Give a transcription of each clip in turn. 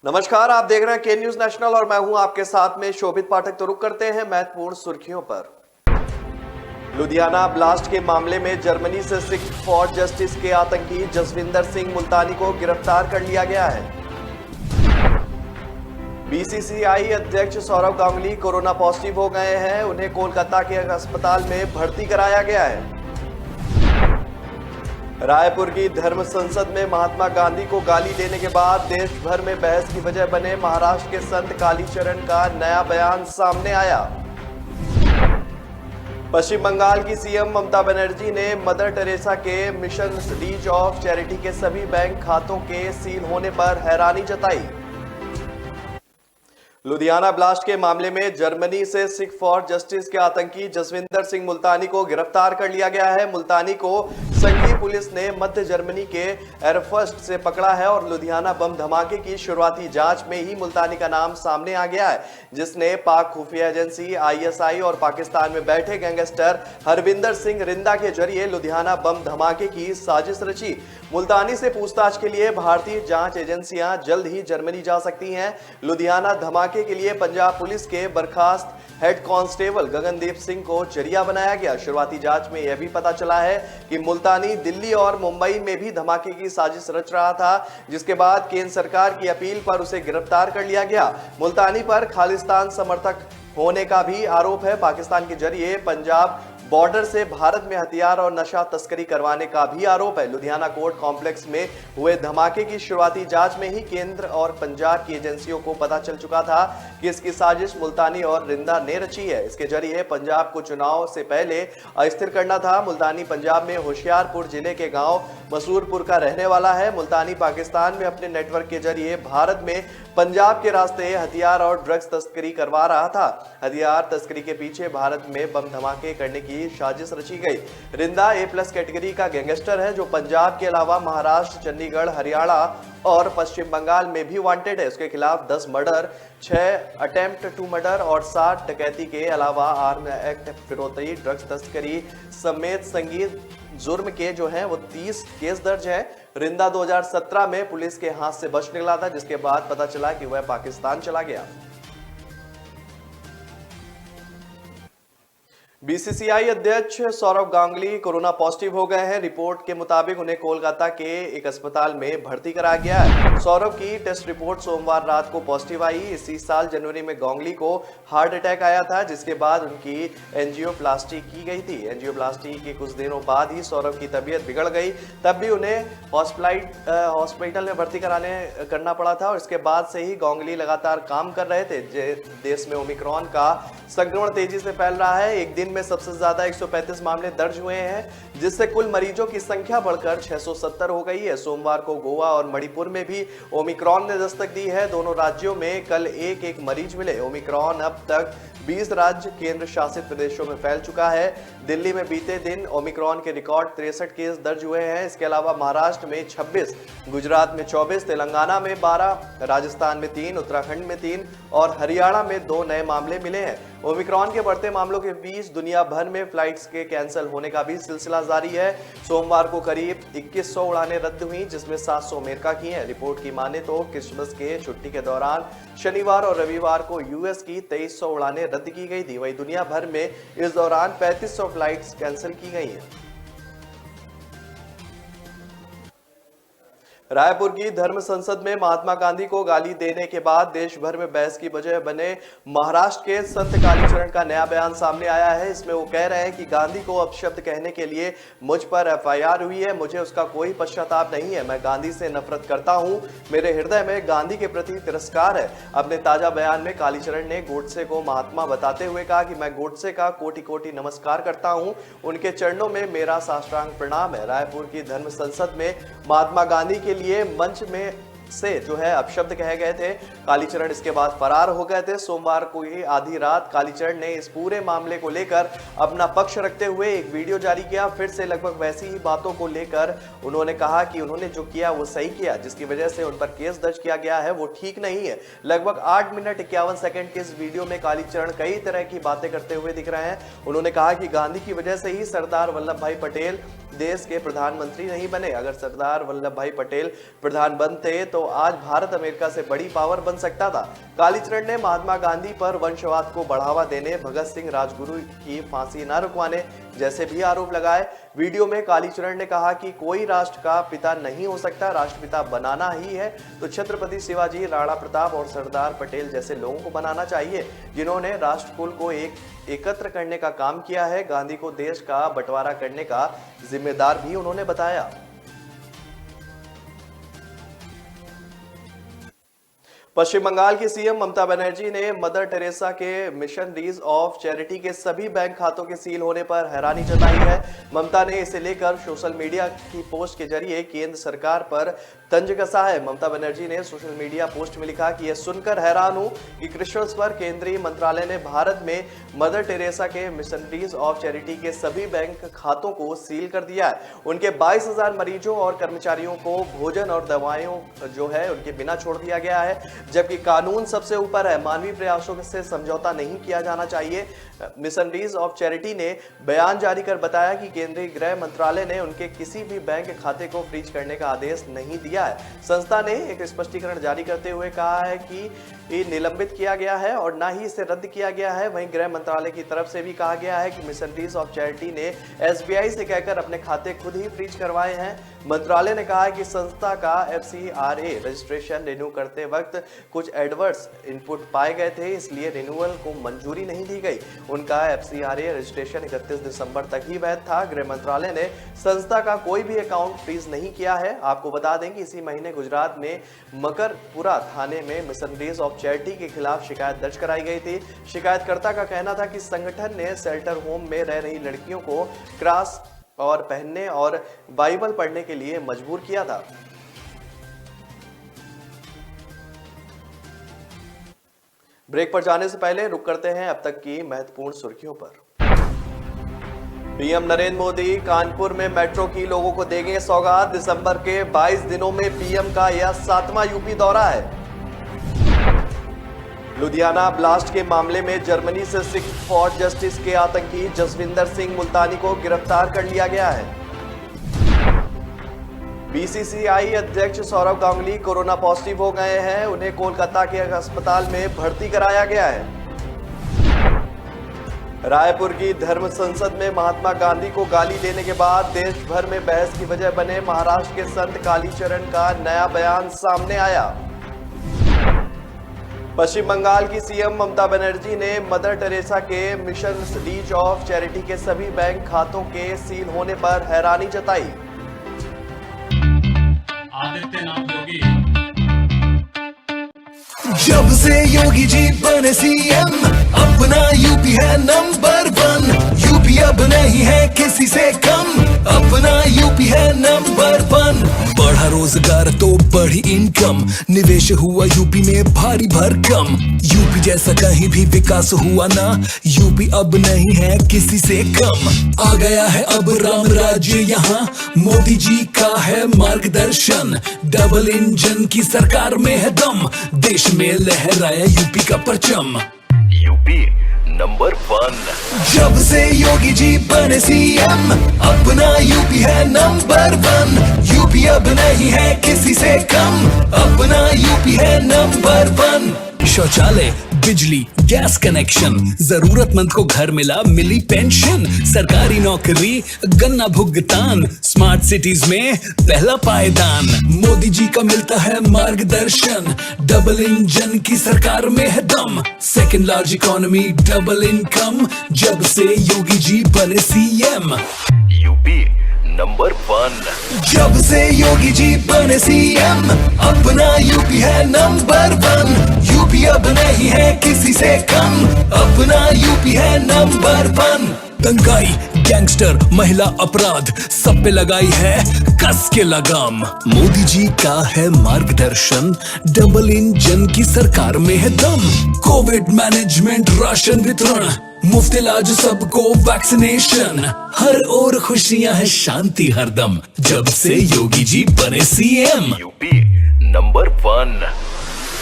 नमस्कार, आप देख रहे हैं के न्यूज नेशनल और मैं हूं आपके साथ में शोभित पाठक। तो रुक करते हैं महत्वपूर्ण सुर्खियों पर। लुधियाना ब्लास्ट के मामले में जर्मनी से सिख फॉर जस्टिस के आतंकी जसविंदर सिंह मुल्तानी को गिरफ्तार कर लिया गया है। बीसीसीआई अध्यक्ष सौरव गांगुली कोरोना पॉजिटिव हो गए हैं, उन्हें कोलकाता के अस्पताल में भर्ती कराया गया है। रायपुर की धर्म संसद में महात्मा गांधी को गाली देने के बाद देश भर में बहस की वजह बने महाराष्ट्र के संत कालीचरण का नया बयान सामने आया। पश्चिम बंगाल की सीएम ममता बनर्जी ने मदर टेरेसा के मिशन रीच ऑफ चैरिटी के सभी बैंक खातों के सील होने पर हैरानी जताई। लुधियाना ब्लास्ट के मामले में जर्मनी से सिख फॉर जस्टिस के आतंकी जसविंदर सिंह मुल्तानी को गिरफ्तार कर लिया गया है। मुल्तानी को संघीय पुलिस ने मध्य जर्मनी के एरफस्ट से पकड़ा है और लुधियाना बम धमाके की शुरुआती जांच में ही मुल्तानी का नाम सामने आ गया है, जिसने पाक खुफिया एजेंसी आईएसआई और पाकिस्तान में बैठे गैंगस्टर हरविंदर सिंह रिंदा के जरिए लुधियाना बम धमाके की साजिश रची। मुल्तानी से पूछताछ के लिए भारतीय जांच एजेंसियां जल्द ही जर्मनी जा सकती हैं। लुधियाना धमाके के लिए पंजाब पुलिस के बर्खास्त हेड कांस्टेबल गगनदीप सिंह को जरिया बनाया गया। शुरुआती जांच में यह भी पता चला है कि मुल्तानी दिल्ली और मुंबई में भी धमाके की साजिश रच रहा था, जिसके बाद केंद्र सरकार की अपील पर उसे गिरफ्तार कर लिया गया। मुल्तानी पर खालिस्तान समर्थक होने का भी आरोप है। पाकिस्तान के जरिए पंजाब बॉर्डर से भारत में हथियार और नशा तस्करी करवाने का भी आरोप है। लुधियाना कोर्ट कॉम्प्लेक्स में हुए धमाके की शुरुआती जांच में ही केंद्र और पंजाब की एजेंसियों को पता चल चुका था कि इसकी साजिश मुल्तानी और रिंदा ने रची है। इसके जरिए पंजाब को चुनाव से पहले अस्थिर करना था। मुल्तानी पंजाब में होशियारपुर जिले के गांव मसूरपुर का रहने वाला है। मुल्तानी पाकिस्तान में अपने नेटवर्क के जरिए भारत में पंजाब के रास्ते हथियार और ड्रग्स तस्करी करवा रहा था। हथियार तस्करी के पीछे भारत में बम धमाके करने की साजिश रची गई। रिंदा ए+ कैटेगरी का गैंगस्टर है, जो पंजाब के अलावा महाराष्ट्र, चंडीगढ़, हरियाणा और पश्चिम बंगाल में भी वांटेड है। उसके खिलाफ 10 मर्डर, 6 अटेम्प्ट टू मर्डर और 7 डकैती के अलावा आर्म एक्ट, फिरौती, ड्रग्स तस्करी समेत संगीन जुर्म के जो हैं वो 30 केस दर्ज है। रिंदा 2017 में पुलिस के हाथ से बच निकला था, जिसके बाद पता चला कि वह पाकिस्तान चला गया। बीसीसीआई अध्यक्ष सौरव गांगुली कोरोना पॉजिटिव हो गए हैं। रिपोर्ट के मुताबिक उन्हें कोलकाता के एक अस्पताल में भर्ती कराया गया है। सौरव की टेस्ट रिपोर्ट सोमवार रात को पॉजिटिव आई। इसी साल जनवरी में गांगुली को हार्ट अटैक आया था, जिसके बाद उनकी एंजियोप्लास्टी की गई थी। एंजियोप्लास्टी के कुछ दिनों बाद ही सौरव की तबीयत बिगड़ गई, तब भी उन्हें हॉस्पिटल में भर्ती करना पड़ा था और इसके बाद से ही गांगुली लगातार काम कर रहे थे। देश में ओमिक्रॉन का संक्रमण तेजी से फैल रहा है। एक दिन में सबसे ज्यादा 135 मामले दर्ज हुए हैं, जिससे कुल मरीजों की संख्या बढ़कर 670 हो गई है। सोमवार को गोवा और मणिपुर में भी ओमिक्रॉन ने दस्तक दी है। दोनों राज्यों में कल एक मरीज मिले। ओमिक्रॉन अब तक 20 राज्य केंद्र शासित प्रदेशों में फैल चुका है। दिल्ली में बीते दिन ओमिक्रॉन के रिकॉर्ड 63 केस दर्ज हुए हैं। इसके अलावा महाराष्ट्र में 26, गुजरात में 24, तेलंगाना में 12, राजस्थान में 3, उत्तराखंड में 3 और हरियाणा में 2 नए मामले मिले हैं। ओमिक्रॉन के बढ़ते मामलों के बीच दुनिया भर में फ्लाइट्स के कैंसिल होने का भी सिलसिला जारी है। सोमवार को करीब 2100 उड़ानें रद्द हुई, जिसमें 700 अमेरिका की हैं। रिपोर्ट की माने तो क्रिसमस के छुट्टी के दौरान शनिवार और रविवार को यूएस की 2300 उड़ानें रद्द की गई थी। वहीं दुनिया भर में इस दौरान 3500 फ्लाइट्स कैंसिल की गई हैं। रायपुर की धर्म संसद में महात्मा गांधी को गाली देने के बाद देश भर में बहस की वजह बने महाराष्ट्र के संत कालीचरण का नया बयान सामने आया है। इसमें वो कह रहे हैं कि गांधी को अपशब्द कहने के लिए मुझ पर एफआईआर हुई है, मुझे उसका कोई पश्चाताप नहीं है। मैं गांधी से नफरत करता हूं, मेरे हृदय में गांधी के प्रति तिरस्कार है। अपने ताजा बयान में कालीचरण ने गोडसे को महात्मा बताते हुए कहा कि मैं गोडसे का कोटि कोटि नमस्कार करता हूं, उनके चरणों में मेरा साष्टांग प्रणाम है। रायपुर की धर्म संसद में महात्मा गांधी के लिए मंच में से जो है अपशब्द कहे गए थे। कालीचरण इसके बाद फरार हो गए थे। सोमवार को ही आधी रात कालीचरण ने इस पूरे मामले को लेकर अपना पक्ष रखते हुए एक वीडियो जारी किया। फिर से लगभग वैसी ही बातों को लेकर उन्होंने कहा कि उन्होंने जो किया वो सही किया, जिसकी वजह से उन पर केस दर्ज किया गया है वो ठीक नहीं है। लगभग 8 मिनट 51 सेकंड के इस वीडियो में कालीचरण कई तरह की बातें करते हुए दिख रहे हैं। उन्होंने कहा कि गांधी की वजह से ही सरदार वल्लभ भाई पटेल देश के प्रधानमंत्री नहीं बने। अगर सरदार वल्लभ भाई पटेल प्रधान बनते तो आज भारत अमेरिका से बड़ी पावर बन सकता था। कालीचरण ने महात्मा गांधी पर वंशवाद को बढ़ावा देने, भगत सिंह राजगुरु की फांसी न रुकवाने जैसे भी आरोप लगाए। वीडियो में कालीचरण ने कहा कि कोई राष्ट्र का पिता नहीं हो सकता, राष्ट्रपिता बनाना ही है तो छत्रपति शिवाजी, राणा प्रताप और सरदार पटेल जैसे लोगों को बनाना चाहिए, जिन्होंने राष्ट्रकुल को एकत्र करने का काम किया है। गांधी को देश का बंटवारा करने का जिम्मेदार भी उन्होंने बताया। पश्चिम बंगाल की सीएम ममता बनर्जी ने मदर टेरेसा के मिशनरीज ऑफ चैरिटी के सभी बैंक खातों के सील होने पर हैरानी जताई है। ममता ने इसे लेकर सोशल मीडिया की पोस्ट के जरिए केंद्र सरकार पर तंज कसा है। ममता बनर्जी ने सोशल मीडिया पोस्ट में लिखा कि यह सुनकर हैरान हूं कि क्रिसमस पर केंद्रीय मंत्रालय ने भारत में मदर टेरेसा के मिशनरीज ऑफ चैरिटी के सभी बैंक खातों को सील कर दिया है। उनके 22,000 मरीजों और कर्मचारियों को भोजन और दवाइयों जो है उनके बिना छोड़ दिया गया है, जबकि कानून सबसे ऊपर है। मानवीय प्रयासों से समझौता नहीं किया जाना चाहिए। मिशनरीज ऑफ चैरिटी ने बयान जारी कर बताया कि केंद्रीय गृह मंत्रालय ने उनके किसी भी बैंक खाते को फ्रीज करने का आदेश नहीं दिया है। संस्था ने एक स्पष्टीकरण जारी करते हुए कहा है कि ये निलंबित किया गया है और ना ही इसे रद्द किया गया है। वहीं गृह मंत्रालय की तरफ से भी कहा गया है कि मिशनरीज ऑफ चैरिटी ने एसबीआई से कहकर अपने खाते खुद ही फ्रीज करवाए हैं। मंत्रालय ने कहा है कि संस्था का FCRA रजिस्ट्रेशन रिन्यू करते वक्त कुछ एडवर्स इनपुट पाए गए थे, इसलिए रिन्यूअल को मंजूरी नहीं दी गई। उनका FCRA रजिस्ट्रेशन 31 दिसंबर तक ही वैध था। गृह मंत्रालय ने संस्था का कोई भी अकाउंट फ्रीज नहीं किया है। आपको बता दें कि इसी महीने गुजरात में मकरपुरा थाने में मिशनरीज ऑफ चैरिटी के खिलाफ शिकायत दर्ज कराई गई थी। शिकायतकर्ता का कहना था कि संगठन ने शेल्टर होम में रह रही लड़कियों को क्रॉस और पहनने और बाइबल पढ़ने के लिए मजबूर किया था। ब्रेक पर जाने से पहले रुक करते हैं अब तक की महत्वपूर्ण सुर्खियों पर। पीएम नरेंद्र मोदी कानपुर में मेट्रो की लोगों को देंगे सौगात। दिसंबर के 22 दिनों में पीएम का यह 7वां यूपी दौरा है। लुधियाना ब्लास्ट के मामले में जर्मनी से सिख फॉर जस्टिस के आतंकी जसविंदर सिंह मुल्तानी को गिरफ्तार कर लिया गया है। बीसीसीआई अध्यक्ष सौरव गांगुली कोरोना पॉजिटिव हो गए हैं। उन्हें कोलकाता के एक अस्पताल में भर्ती कराया गया है। रायपुर की धर्म संसद में महात्मा गांधी को गाली देने के बाद देश भर में बहस की वजह बने महाराष्ट्र के संत कालीचरण का नया बयान सामने आया। पश्चिम बंगाल की सीएम ममता बनर्जी ने मदर टेरेसा के मिशनरीज ऑफ चैरिटी के सभी बैंक खातों के सील होने पर हैरानी जताई। आदित्यनाथ योगी जब से योगी जी बने सीएम अपना यूपी है नंबर 1। यूपी अब नहीं है किसी से कम, अपना यूपी है नंबर 1। बढ़ा रोजगार तो बढ़ी इनकम, निवेश हुआ यूपी में भारी भरकम। यूपी जैसा कहीं भी विकास हुआ ना, यूपी अब नहीं है किसी से कम। आ गया है अब राम राज्य यहाँ, मोदी जी का है मार्गदर्शन। डबल इंजन की सरकार में है दम, देश में लहराया यूपी का परचम। UP number 1। जब से योगी जी बने सीएम अपना यूपी है नंबर 1। यूपी अब नहीं है किसी से कम, अपना यूपी है नंबर 1। शौचालय, बिजली, गैस कनेक्शन, जरूरतमंद को घर मिली पेंशन। सरकारी नौकरी, गन्ना भुगतान, स्मार्ट सिटीज में पहला पायदान। मोदी जी का मिलता है मार्गदर्शन, डबल इंजन की सरकार में है दम। Second large economy, double income, जब से योगी जी बने सीएम। UP number 1। जब से योगी जी बने सीएम अपना यूपी है नंबर 1। यूपी अब नहीं है किसी से कम, अपना यूपी है नंबर 1। दंगाई, गैंगस्टर, महिला अपराध, सब पे लगाई है कस के लगाम। मोदी जी का है मार्गदर्शन, डबल इंजन की सरकार में है दम। कोविड मैनेजमेंट, राशन वितरण, मुफ्त इलाज सबको, वैक्सीनेशन, हर ओर खुशियां है, शांति हरदम, जब से योगी जी बने सीएम। UP number 1।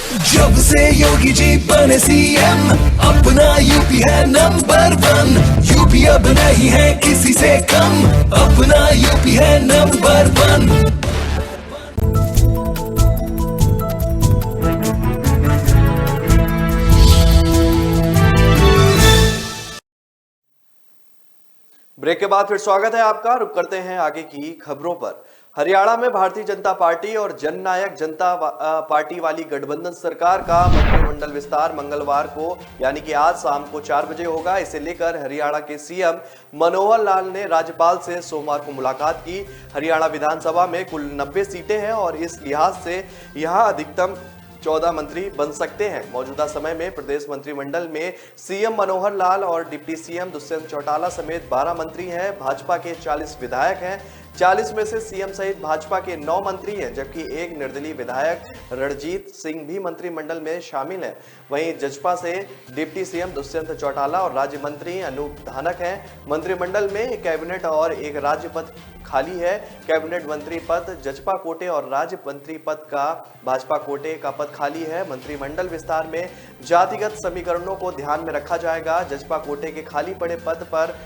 जब से योगी जी बने सीएम, अपना यूपी है नंबर 1। यूपी अब नहीं है किसी से कम, अपना यूपी है नंबर 1। ब्रेक के बाद फिर स्वागत है आपका। रुक करते हैं आगे की खबरों पर। हरियाणा में भारतीय जनता पार्टी और जननायक जनता पार्टी वाली गठबंधन सरकार का मंत्रिमंडल विस्तार मंगलवार को यानी कि आज शाम को 4 बजे होगा। इसे लेकर हरियाणा के सीएम मनोहर लाल ने राज्यपाल से सोमवार को मुलाकात की। हरियाणा विधानसभा में कुल 90 सीटें हैं और इस लिहाज से यहां अधिकतम 14 मंत्री बन सकते हैं। मौजूदा समय में प्रदेश मंत्रिमंडल में सीएम मनोहर लाल और डिप्टी सीएम दुष्यंत चौटाला समेत 12 मंत्री हैं। भाजपा के 40 विधायक हैं। 40 में से सीएम सहित भाजपा के 9 मंत्री हैं, जबकि एक निर्दलीय विधायक रणजीत सिंह भी मंत्रिमंडल में शामिल है। वहीं जजपा से डिप्टी सीएम दुष्यंत चौटाला और राज्य मंत्री अनूप धानक हैं। मंत्रिमंडल में एक कैबिनेट और एक राज्य पद खाली है। कैबिनेट मंत्री पद जजपा कोटे और राज्य मंत्री पद का भाजपा कोटे का पद खाली है। मंत्रिमंडल विस्तार में जातिगत समीकरणों को ध्यान में रखा जाएगा। जजपा कोटे के खाली पड़े पद पर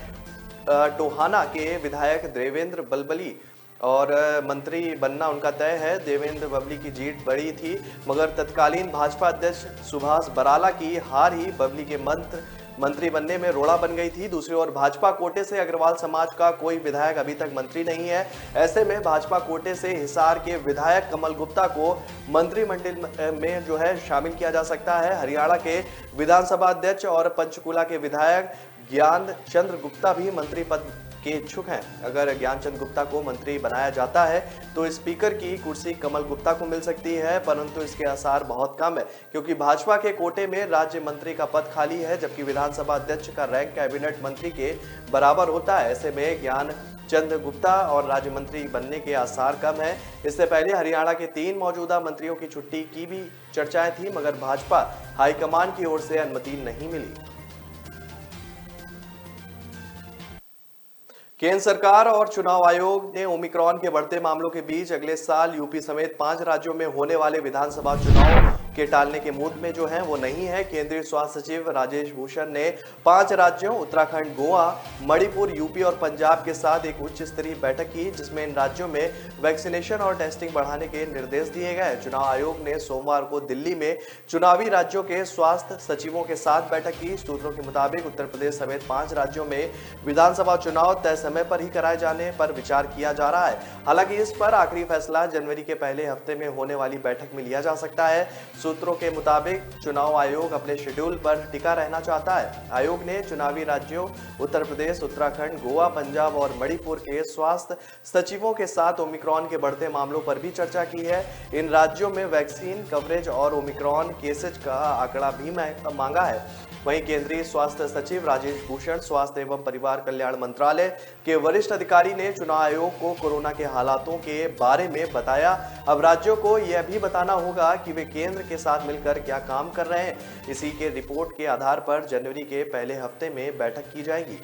टोहाना के विधायक देवेंद्र बलबली और मंत्री बनना उनका तय है। देवेंद्र बबली की जीत बड़ी थी, मगर तत्कालीन भाजपा अध्यक्ष सुभाष बराला की हार ही बबली के मंत्री बनने में रोड़ा बन गई थी। दूसरी ओर भाजपा कोटे से अग्रवाल समाज का कोई विधायक अभी तक मंत्री नहीं है। ऐसे में भाजपा कोटे से हिसार के विधायक कमल गुप्ता को मंत्रिमंडल में जो है शामिल किया जा सकता है। हरियाणा के विधानसभा अध्यक्ष और पंचकुला के विधायक ज्ञान चंद्र गुप्ता भी मंत्री पद के इच्छुक हैं। अगर ज्ञानचंद गुप्ता को मंत्री बनाया जाता है तो स्पीकर की कुर्सी कमल गुप्ता को मिल सकती है, परंतु इसके आसार बहुत कम है, क्योंकि भाजपा के कोटे में राज्य मंत्री का पद खाली है, जबकि विधानसभा अध्यक्ष का रैंक कैबिनेट मंत्री के बराबर होता है। ऐसे में ज्ञानचंद गुप्ता और राज्य मंत्री बनने के आसार कम है। इससे पहले हरियाणा के 3 मौजूदा मंत्रियों की छुट्टी की भी चर्चाएं थी, मगर भाजपा हाईकमान की ओर से अनुमति नहीं मिली। केंद्र सरकार और चुनाव आयोग ने ओमिक्रॉन के बढ़ते मामलों के बीच अगले साल यूपी समेत 5 राज्यों में होने वाले विधानसभा चुनाव के टालने के मूड में जो है वो नहीं है। केंद्रीय स्वास्थ्य सचिव राजेश भूषण ने 5 राज्यों उत्तराखंड, गोवा, मणिपुर, यूपी और पंजाब के साथ एक उच्च स्तरीय बैठक की, जिसमें इन राज्यों में वैक्सीनेशन और टेस्टिंग बढ़ाने के निर्देश दिए गए। चुनाव आयोग ने सोमवार को दिल्ली में चुनावी राज्यों के स्वास्थ्य सचिवों के साथ बैठक की। सूत्रों के मुताबिक उत्तर प्रदेश समेत 5 राज्यों में विधानसभा चुनाव तय समय पर ही कराए जाने पर विचार किया जा रहा है। हालांकि इस पर आखिरी फैसला जनवरी के पहले हफ्ते में होने वाली बैठक में लिया जा सकता है। सूत्रों के मुताबिक चुनाव आयोग अपने शेड्यूल पर टिका रहना चाहता है। आयोग ने चुनावी राज्यों उत्तर प्रदेश, उत्तराखंड, गोवा, पंजाब और मणिपुर के स्वास्थ्य सचिवों के साथ ओमिक्रॉन के बढ़ते मामलों पर भी चर्चा की है। इन राज्यों में वैक्सीन कवरेज और ओमिक्रॉन केसेज का आंकड़ा भी मांगा है। वहीं केंद्रीय स्वास्थ्य सचिव राजेश भूषण, स्वास्थ्य एवं परिवार कल्याण मंत्रालय के वरिष्ठ अधिकारी ने चुनाव आयोग को कोरोना के हालातों के बारे में बताया। अब राज्यों को यह भी बताना होगा कि वे केंद्र के साथ मिलकर क्या काम कर रहे हैं। इसी के रिपोर्ट के आधार पर जनवरी के पहले हफ्ते में बैठक की जाएगी।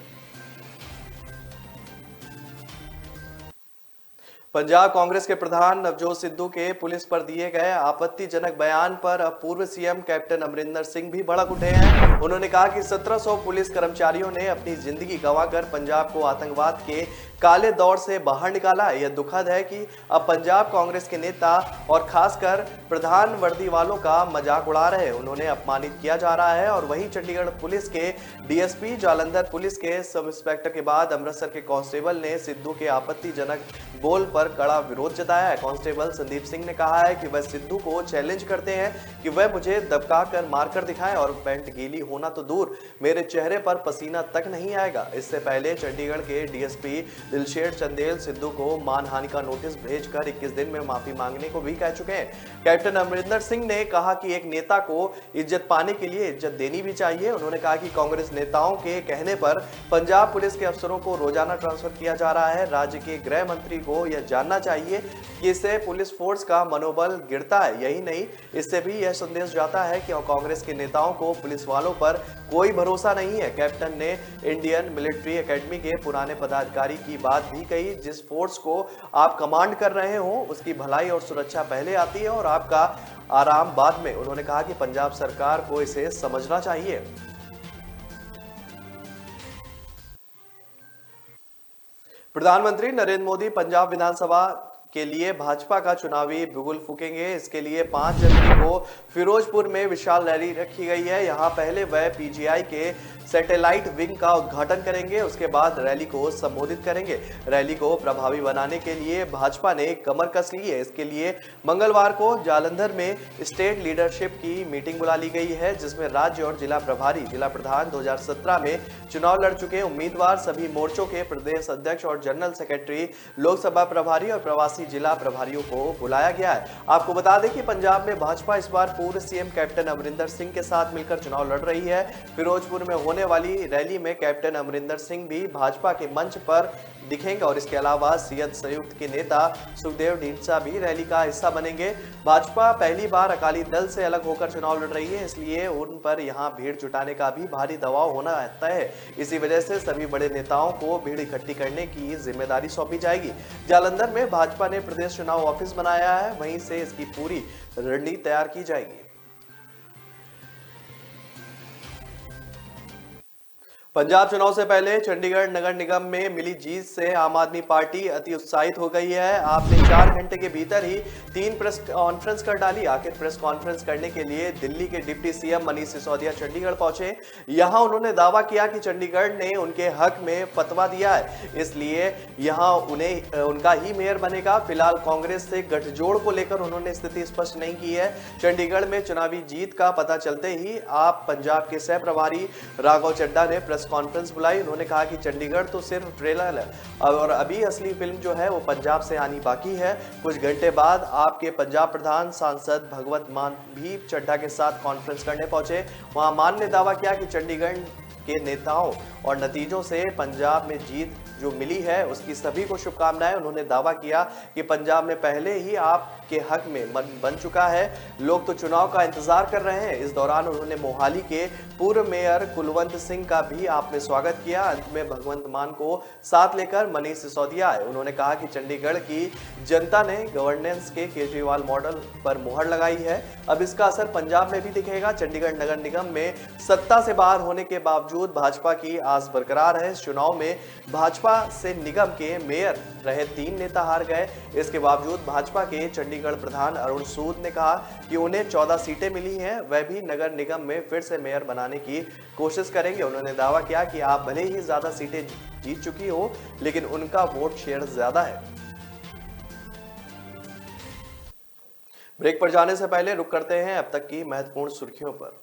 पंजाब कांग्रेस के प्रधान नवजोत सिद्धू के पुलिस पर दिए गए आपत्तिजनक बयान पर अब पूर्व सीएम कैप्टन अमरिंदर सिंह भी भड़क उठे हैं। उन्होंने कहा कि 1700 पुलिस कर्मचारियों ने अपनी जिंदगी गंवाकर पंजाब को आतंकवाद के काले दौर से बाहर निकाला। यह दुखद है कि अब पंजाब कांग्रेस के नेता और खासकर प्रधान वर्दी वालों का मजाक उड़ा रहे हैं। उन्होंने अपमानित किया जा रहा है। और वहीं चंडीगढ़ पुलिस के डीएसपी, जालंधर पुलिस के सब इंस्पेक्टर के बाद अमृतसर के कांस्टेबल ने सिद्धू के आपत्तिजनक बोल पर कड़ा विरोध जताया है। कांस्टेबल संदीप सिंह ने कहा है कि वह सिद्धू को चैलेंज करते हैं कि वह मुझे दबका कर मारकर दिखाएं और पैंट गीली होना तो दूर, मेरे चेहरे पर पसीना तक नहीं आएगा। इससे पहले चंडीगढ़ के डीएसपी दिलशेर चंदेल सिद्धू को मानहानि का नोटिस भेजकर 21 दिन में माफी मांगने को भी कह चुके हैं। कैप्टन अमरिंदर सिंह ने कहा कि एक नेता को इज्जत पाने के लिए इज्जत देनी भी चाहिए। उन्होंने कहा कि कांग्रेस नेताओं के कहने पर पंजाब पुलिस के अफसरों को रोजाना ट्रांसफर किया जा रहा है। राज्य के गृह मंत्री को यह जानना चाहिए कि इससे पुलिस फोर्स का मनोबल गिरता है। यही नहीं, इससे भी यह संदेश जाता है कि कांग्रेस के नेताओं को पुलिस वालों पर कोई भरोसा नहीं है। कैप्टन ने इंडियन मिलिट्री एकेडमी के पुराने पदाधिकारी की बात भी कही, जिस फोर्स को आप कमांड कर रहे हो उसकी भलाई और सुरक्षा पहले आती है और आपका आराम बाद में। उन्होंने कहा कि पंजाब सरकार को इसे समझना चाहिए। प्रधानमंत्री नरेंद्र मोदी पंजाब विधानसभा के लिए भाजपा का चुनावी बिगुल फूकेंगे। इसके लिए 5 जनवरी को फिरोजपुर में विशाल रैली रखी गई है। यहां पहले वह पीजीआई के सैटेलाइट विंग का उद्घाटन करेंगे, उसके बाद रैली को संबोधित करेंगे। रैली को प्रभावी बनाने के लिए भाजपा ने कमर कस ली है। इसके लिए मंगलवार को जालंधर में स्टेट लीडरशिप की मीटिंग बुला ली गई है, जिसमें राज्य और जिला प्रभारी, जिला प्रधान 2017 में चुनाव लड़ चुके उम्मीदवार, सभी मोर्चों के प्रदेश अध्यक्ष और जनरल सेक्रेटरी, लोकसभा प्रभारी और प्रवासी जिला प्रभारियों को बुलाया गया है। आपको बता दें कि पंजाब में भाजपा इस बार पूर्व सीएम कैप्टन अमरिंदर सिंह के साथ मिलकर चुनाव लड़ रही है। फिरोजपुर में होने वाली रैली में कैप्टन अमरिंदर सिंह भी भाजपा के मंच पर दिखेंगे और इसके अलावा सियत संयुक्त के नेता सुखदेव ढींडसा भी रैली का हिस्सा बनेंगे। भाजपा पहली बार अकाली दल से अलग होकर चुनाव लड़ रही है, इसलिए उन पर यहां भीड़ जुटाने का भी भारी दबाव होना तय है। इसी वजह से सभी बड़े नेताओं को भीड़ इकट्ठी करने की जिम्मेदारी सौंपी जाएगी। जालंधर में भाजपा ने प्रदेश चुनाव ऑफिस बनाया है, वहीं से इसकी पूरी रणनीति तैयार की जाएगी। पंजाब चुनाव से पहले चंडीगढ़ नगर निगम में मिली जीत से आम आदमी पार्टी अति उत्साहित हो गई है। आपने 4 घंटे के भीतर ही 3 प्रेस कॉन्फ्रेंस कर डाली। आखिर प्रेस कॉन्फ्रेंस करने के लिए दिल्ली के डिप्टी सीएम मनीष सिसोदिया चंडीगढ़ पहुंचे। यहां उन्होंने दावा किया कि चंडीगढ़ ने उनके हक में फतवा दिया है, इसलिए यहां उन्हें उनका ही मेयर बनेगा। फिलहाल कांग्रेस से गठजोड़ को लेकर उन्होंने स्थिति स्पष्ट नहीं की है। चंडीगढ़ में चुनावी जीत का पता चलते ही आप पंजाब के सह प्रभारी राघव चड्ढा ने प्रेस कॉन्फ्रेंस बुलाई। उन्होंने कहा कि चंडीगढ़ तो सिर्फ ट्रेलर है और अभी असली फिल्म जो है वो पंजाब से आनी बाकी है। कुछ घंटे बाद आपके पंजाब प्रधान सांसद भगवत मान भी चड्ढा के साथ कॉन्फ्रेंस करने पहुंचे। वहां मान ने दावा किया कि चंडीगढ़ के नेताओं और नतीजों से पंजाब में जीत जो मिली है उसकी सभी को शुभकामनाएं। उन्होंने दावा किया कि पंजाब में पहले ही आपके हक में मन बन चुका है, लोग तो चुनाव का इंतजार कर रहे हैं। इस दौरान उन्होंने मोहाली के पूर्व मेयर कुलवंत सिंह का भी आप में स्वागत किया। अंत में भगवंत मान को साथ लेकर मनीष सिसोदिया आए। उन्होंने कहा कि चंडीगढ़ की जनता ने गवर्नेंस के केजरीवाल मॉडल पर मुहर लगाई है, अब इसका असर पंजाब में भी दिखेगा। चंडीगढ़ नगर निगम में सत्ता से बाहर होने के बावजूद भाजपा की आस बरकरार है। इस चुनाव में भाजपा से निगम के मेयर रहे 3 नेता हार गए। इसके बावजूद भाजपा के चंडीगढ़ प्रधान अरुण सूद ने कहा कि उन्हें 14 सीटें मिली हैं, वह भी नगर निगम में फिर से मेयर बनाने की कोशिश करेंगे। उन्होंने दावा किया कि आप भले ही ज्यादा सीटें जीत चुकी हो, लेकिन उनका वोट शेयर ज्यादा है। ब्रेक पर जाने से पहले रुक करते हैं अब तक की महत्वपूर्ण सुर्खियों पर।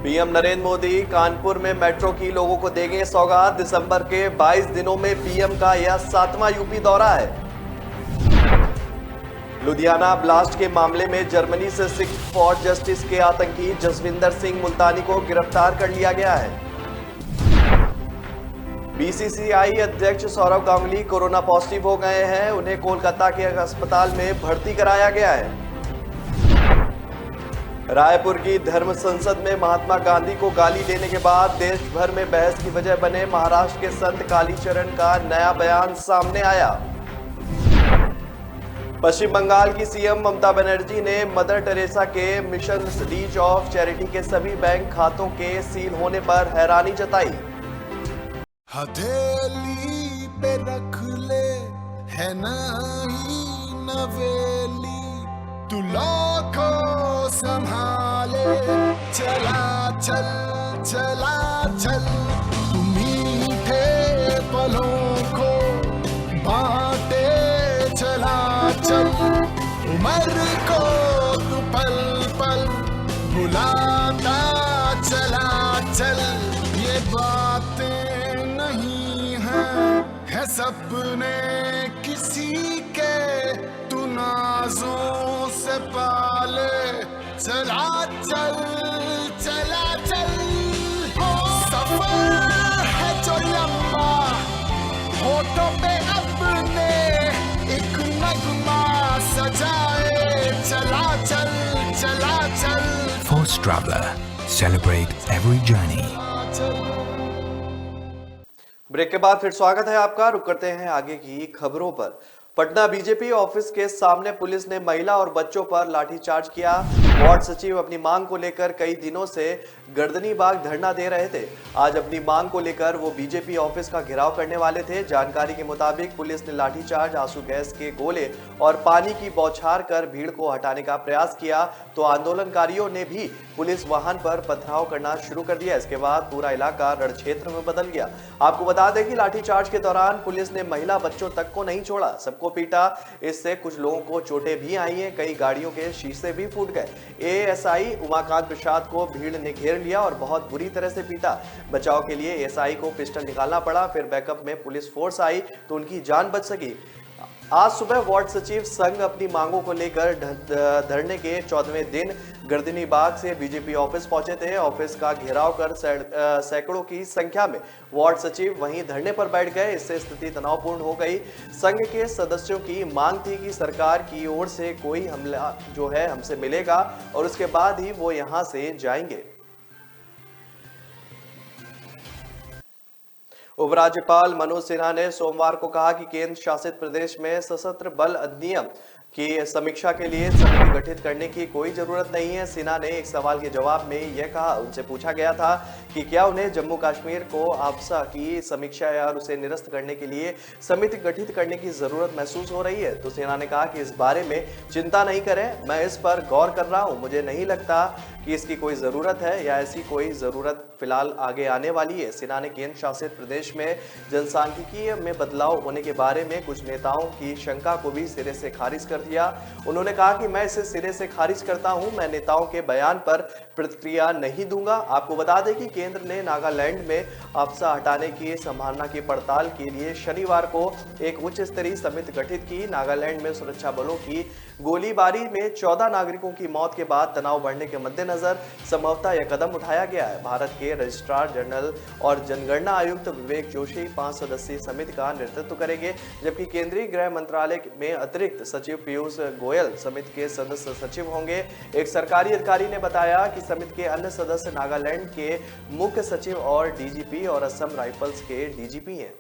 पीएम नरेंद्र मोदी कानपुर में मेट्रो की लोगों को देंगे सौगात। दिसंबर के 22 दिनों में पीएम का यह 7वां यूपी दौरा है। लुधियाना ब्लास्ट के मामले में जर्मनी से सिख फॉर जस्टिस के आतंकी जसविंदर सिंह मुल्तानी को गिरफ्तार कर लिया गया है। बीसीसीआई अध्यक्ष सौरव गांगुली कोरोना पॉजिटिव हो गए हैं, उन्हें कोलकाता के एक अस्पताल में भर्ती कराया गया है। रायपुर की धर्म संसद में महात्मा गांधी को गाली देने के बाद देश भर में बहस की वजह बने महाराष्ट्र के संत कालीचरण का नया बयान सामने आया। पश्चिम बंगाल की सीएम ममता बनर्जी ने मदर टेरेसा के मिशन रीच ऑफ चैरिटी के सभी बैंक खातों के सील होने पर हैरानी जताई। हथेली पे रख ले है नहीं नवेली, तू लाखों संभाले चला चल चला चल, तू मीठे पलों को बांटे चला चल, उम्र को तू पल पल भुलाता चला चल। ये बातें नहीं है सपने किसी के, तू नाजों से पाले चला चल चला चल। सफर है जो लंबा, होठों पे अपने एक नगमा सजाए चला चल चला चल। Force Traveler, celebrate every journey. Break के बाद फिर स्वागत है आपका। रुक करते हैं आगे की खबरों पर। पटना बीजेपी ऑफिस के सामने पुलिस ने महिला और बच्चों पर लाठीचार्ज किया। वार्ड सचिव अपनी मांग को लेकर कई दिनों से गर्दनीबाग धरना दे रहे थे। आज अपनी मांग को लेकर वो बीजेपी ऑफिस का घेराव करने वाले थे। जानकारी के मुताबिक पुलिस ने लाठीचार्ज, आंसू गैस के गोले और पानी की बौछार कर भीड़ को हटाने का प्रयास किया तो आंदोलनकारियों ने भी पुलिस वाहन पर पथराव करना शुरू कर दिया। इसके बाद पूरा इलाका रण क्षेत्र में बदल गया। आपको बता दें कि लाठीचार्ज के दौरान पुलिस ने महिला बच्चों तक को नहीं छोड़ा, सबको पीटा। इससे कुछ लोगों को चोटें भी आई हैं, कई गाड़ियों के शीशे भी फूट गए। एएसआई उमाकांत प्रसाद को भीड़ ने घेर लिया और बहुत बुरी तरह से पीटा। बचाव के लिए एएसआई को पिस्टल निकालना पड़ा, फिर बैकअप में पुलिस फोर्स आई तो उनकी जान बच सकी। आज सुबह वार्ड सचिव संघ अपनी मांगों को लेकर धरने के 14वें दिन गर्दनीबाग से बीजेपी ऑफिस पहुंचे थे। ऑफिस का घेराव कर सैकड़ों की संख्या में वार्ड सचिव वहीं धरने पर बैठ गए। इससे स्थिति तनावपूर्ण हो गई। संघ के सदस्यों की मांग थी कि सरकार की ओर से कोई हमला जो है हमसे मिलेगा और उसके बाद ही वो यहां से जाएंगे। उपराज्यपाल मनोज सिन्हा ने सोमवार को कहा कि केंद्र शासित प्रदेश में सशस्त्र बल अधिनियम की समीक्षा के लिए समिति गठित करने की कोई जरूरत नहीं है। सिन्हा ने एक सवाल के जवाब में यह कहा। उनसे पूछा गया था कि क्या उन्हें जम्मू कश्मीर को आपसा की समीक्षा या उसे निरस्त करने के लिए समिति गठित करने की जरूरत महसूस हो रही है, तो सिन्हा ने कहा कि इस बारे में चिंता नहीं करें, मैं इस पर गौर कर रहा हूं। मुझे नहीं लगता कि इसकी कोई जरूरत है या ऐसी कोई जरूरत फिलहाल आगे आने वाली है। सिन्हा ने केंद्र शासित प्रदेश में जनसांख्यिकीय में बदलाव होने के बारे में कुछ नेताओं की शंका को भी सिरे से खारिज कर दिया। उन्होंने कहा कि मैं इसे सिरे से खारिज करता हूं, मैं नेताओं के बयान पर प्रतिक्रिया नहीं दूंगा। आपको बता दें कि केंद्र ने नागालैंड में आपसा हटाने की संभावना की पड़ताल के लिए शनिवार को एक उच्च स्तरीय समिति गठित की। नागालैंड में सुरक्षा बलों की गोलीबारी में 14 नागरिकों की मौत के बाद तनाव बढ़ने के मद्देनजर संभवतः यह कदम उठाया गया है। भारत के रजिस्ट्रार जनरल और जनगणना आयुक्त विवेक जोशी 5 सदस्यीय समिति का नेतृत्व करेंगे, जबकि केंद्रीय गृह मंत्रालय में अतिरिक्त सचिव पीयूष गोयल समिति के सदस्य सचिव होंगे। एक सरकारी अधिकारी ने बताया कि समिति के अन्य सदस्य नागालैंड के मुख्य सचिव और डीजीपी और असम राइफल्स के डीजीपी हैं।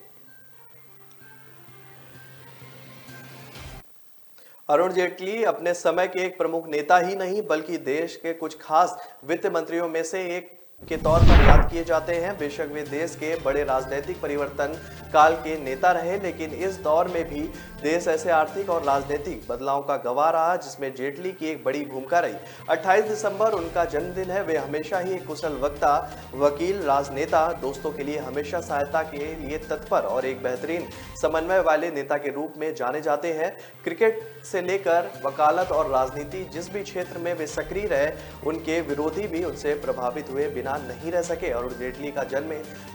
अरुण जेटली अपने समय के एक प्रमुख नेता ही नहीं बल्कि देश के कुछ खास वित्त मंत्रियों में से एक के तौर पर याद किए जाते हैं। बेशक वे देश के बड़े राजनीतिक परिवर्तन काल के नेता रहे, लेकिन इस दौर में भी देश ऐसे आर्थिक और राजनीतिक बदलाव का गवाह रहा जिसमें जेटली की एक बड़ी भूमिका रही। 28 दिसंबर उनका जन्मदिन है। वे हमेशा ही एक कुशल वक्ता, वकील, राजनेता, दोस्तों के लिए हमेशा सहायता के लिए तत्पर और एक बेहतरीन समन्वय वाले नेता के रूप में जाने जाते हैं। क्रिकेट से लेकर वकालत और राजनीति जिस भी क्षेत्र में वे सक्रिय रहे, उनके विरोधी भी उनसे प्रभावित हुए बिना नहीं रह सके। अरुण जेटली का जन्म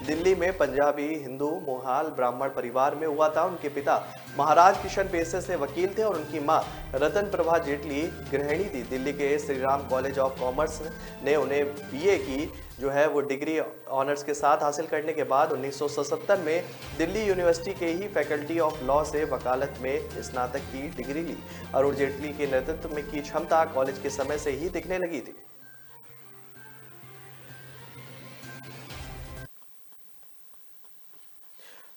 दिल्ली में पंजाबी हिंदू मोहाल ब्राह्मण परिवार में हुआ था। उनके पिता महाराज किशन पेशे से वकील थे और उनकी मां रतन प्रभा जेटली गृहिणी थी। दिल्ली के Shri Ram college of commerce ने उन्हें बीए की जो है वो डिग्री ऑनर्स के साथ हासिल करने के बाद 1977 में दिल्ली यूनिवर्सिटी के ही फैकल्टी ऑफ लॉ से वकालत में स्नातक की डिग्री ली। अरुण जेटली के नेतृत्व में की क्षमता कॉलेज के समय से ही दिखने लगी थी।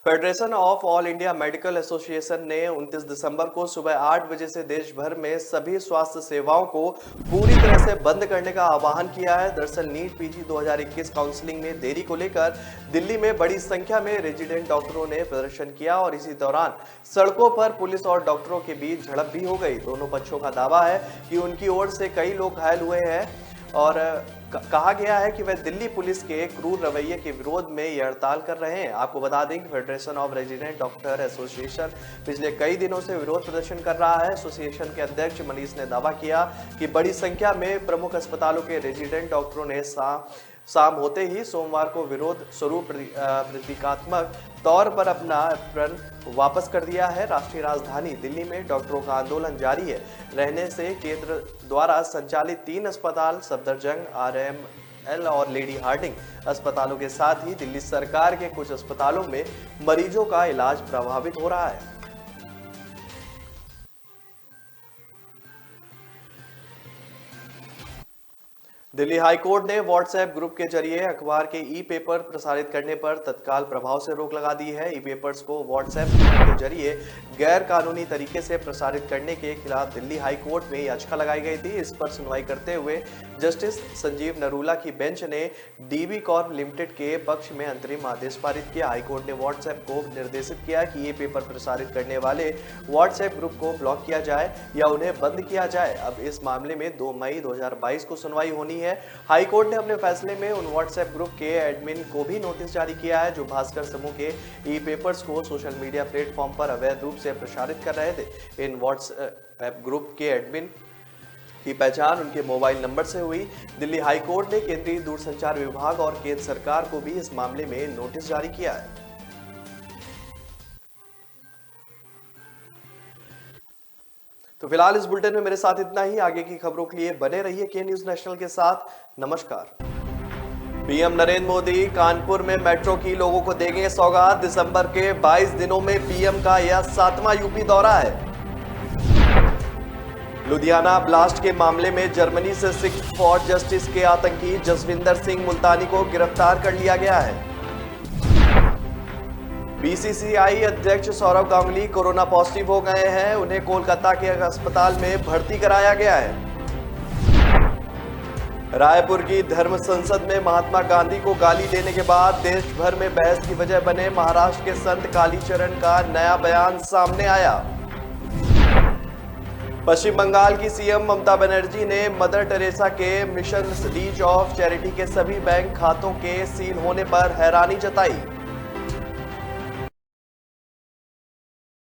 Federation of all India medical association ने 29 दिसंबर को सुबह 8 बजे से देश भर में सभी स्वास्थ्य सेवाओं को पूरी तरह से बंद करने का आह्वान किया है। दरअसल नीट पीजी 2021 काउंसलिंग में देरी को लेकर दिल्ली में बड़ी संख्या में रेजिडेंट डॉक्टरों ने प्रदर्शन किया और इसी दौरान सड़कों पर पुलिस और डॉक्टरों के बीच झड़प भी हो गई। दोनों पक्षों का दावा है कि उनकी ओर से कई लोग घायल हुए हैं और कहा गया है कि वह दिल्ली पुलिस के क्रूर रवैये के विरोध में यह हड़ताल कर रहे हैं। आपको बता दें कि federation of resident doctor association पिछले कई दिनों से विरोध प्रदर्शन कर रहा है। एसोसिएशन के अध्यक्ष मनीष ने दावा किया कि बड़ी संख्या में प्रमुख अस्पतालों के रेजिडेंट डॉक्टरों ने शाम होते ही सोमवार को विरोध स्वरूप प्रतीकात्मक तौर पर अपना प्रण वापस कर दिया है। राष्ट्रीय राजधानी दिल्ली में डॉक्टरों का आंदोलन जारी है रहने से केंद्र द्वारा संचालित 3 अस्पताल सफदरजंग, RML और लेडी हार्डिंग अस्पतालों के साथ ही दिल्ली सरकार के कुछ अस्पतालों में मरीजों का इलाज प्रभावित हो रहा है। दिल्ली हाईकोर्ट ने व्हाट्सएप ग्रुप के जरिए अखबार के ई पेपर प्रसारित करने पर तत्काल प्रभाव से रोक लगा दी है। ई पेपर्स को व्हाट्सएप ग्रुप के जरिए गैर कानूनी तरीके से प्रसारित करने के खिलाफ दिल्ली हाईकोर्ट में याचिका लगाई गई थी। इस पर सुनवाई करते हुए जस्टिस संजीव नरूला की बेंच ने डीबी कॉर्प लिमिटेड के पक्ष में अंतरिम आदेश पारित किया। हाईकोर्ट ने व्हाट्सएप को निर्देशित किया कि ये पेपर प्रसारित करने वाले व्हाट्सएप ग्रुप को ब्लॉक किया जाए या उन्हें बंद किया जाए। अब इस मामले में 2 मई 2022 को सुनवाई होनी है। हाईकोर्ट ने अपने फैसले में उन व्हाट्सएप ग्रुप के एडमिन को भी नोटिस जारी किया है जो भास्कर समूह के ई पेपर्स को सोशल मीडिया प्लेटफॉर्म पर अवैध रूप से प्रसारित कर रहे थे। इन व्हाट्सएप ग्रुप के एडमिन की पहचान उनके मोबाइल नंबर से हुई। दिल्ली हाईकोर्ट ने केंद्रीय दूरसंचार विभाग और केंद्र सरकार को भी इस मामले में नोटिस जारी किया है। तो फिलहाल इस बुलेटिन में मेरे साथ इतना ही। आगे की खबरों के लिए बने रहिए के न्यूज नेशनल के साथ। नमस्कार। पीएम नरेंद्र मोदी कानपुर में मेट्रो की लोगों को देंगे सौगात। दिसंबर के 22 दिनों में पीएम का यह 7वां यूपी दौरा है। लुधियाना ब्लास्ट के मामले में जर्मनी से सिख फॉर जस्टिस के आतंकी जसविंदर सिंह मुल्तानी को गिरफ्तार कर लिया गया है। बीसीसीआई अध्यक्ष सौरव गांगुली कोरोना पॉजिटिव हो गए हैं। उन्हें कोलकाता के अस्पताल में भर्ती कराया गया है। रायपुर की धर्म संसद में महात्मा गांधी को गाली देने के बाद देश भर में बहस की वजह बने महाराष्ट्र के संत कालीचरण का नया बयान सामने आया। पश्चिम बंगाल की सीएम ममता बनर्जी ने मदर टेरेसा के मिशन रीच ऑफ चैरिटी के सभी बैंक खातों के सील होने पर हैरानी जताई।